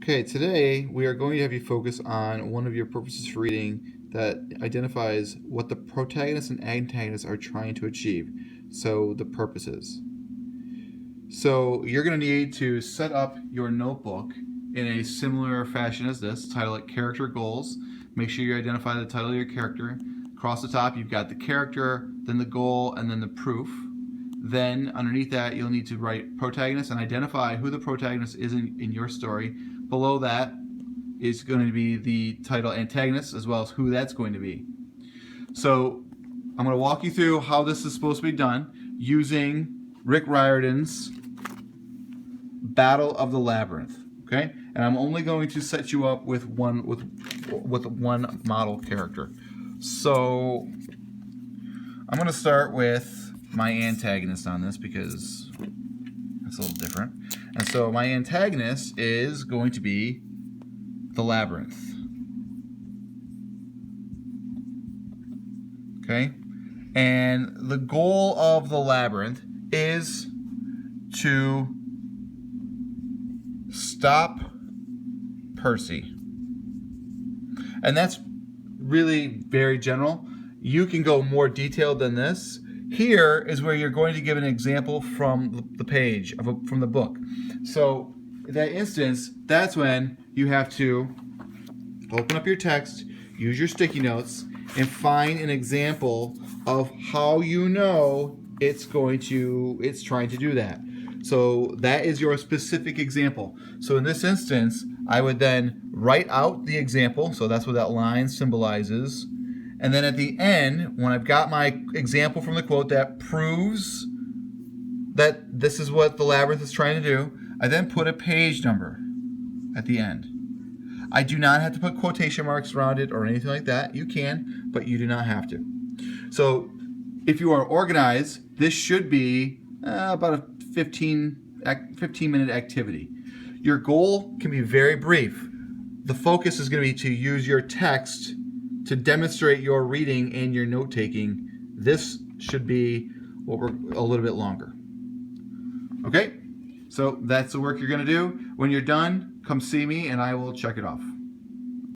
Okay, today we are going to have you focus on one of your purposes for reading that identifies what the protagonist and antagonist are trying to achieve. So, the purposes. So, you're going to need to set up your notebook in a similar fashion as this. Title it Character Goals. Make sure you identify the title of your character. Across the top, you've got the character, then the goal, and then the proof. Then, underneath that, you'll need to write protagonist and identify who the protagonist is in your story. Below that is going to be the title antagonist, as well as who that's going to be. So I'm going to walk you through how this is supposed to be done using Rick Riordan's Battle of the Labyrinth. Okay, and I'm only going to set you up with one model character. So I'm going to start with my antagonist on this because it's a little different. And so my antagonist is going to be the labyrinth. Okay? And the goal of the labyrinth is to stop Percy. And that's really very general. You can go more detailed than this. Here is where you're going to give an example from the page, from the book. So in that instance, that's when you have to open up your text, use your sticky notes, and find an example of how you know it's trying to do that. So that is your specific example. So in this instance, I would then write out the example. So that's what that line symbolizes. And then at the end, when I've got my example from the quote that proves that this is what the labyrinth is trying to do, I then put a page number at the end. I do not have to put quotation marks around it or anything like that. You can, but you do not have to. So if you are organized, this should be about a 15-minute activity. Your goal can be very brief. The focus is going to be to use your text to demonstrate your reading and your note-taking. This should be a little bit longer. Okay? So that's the work you're going to do. When you're done, come see me and I will check it off.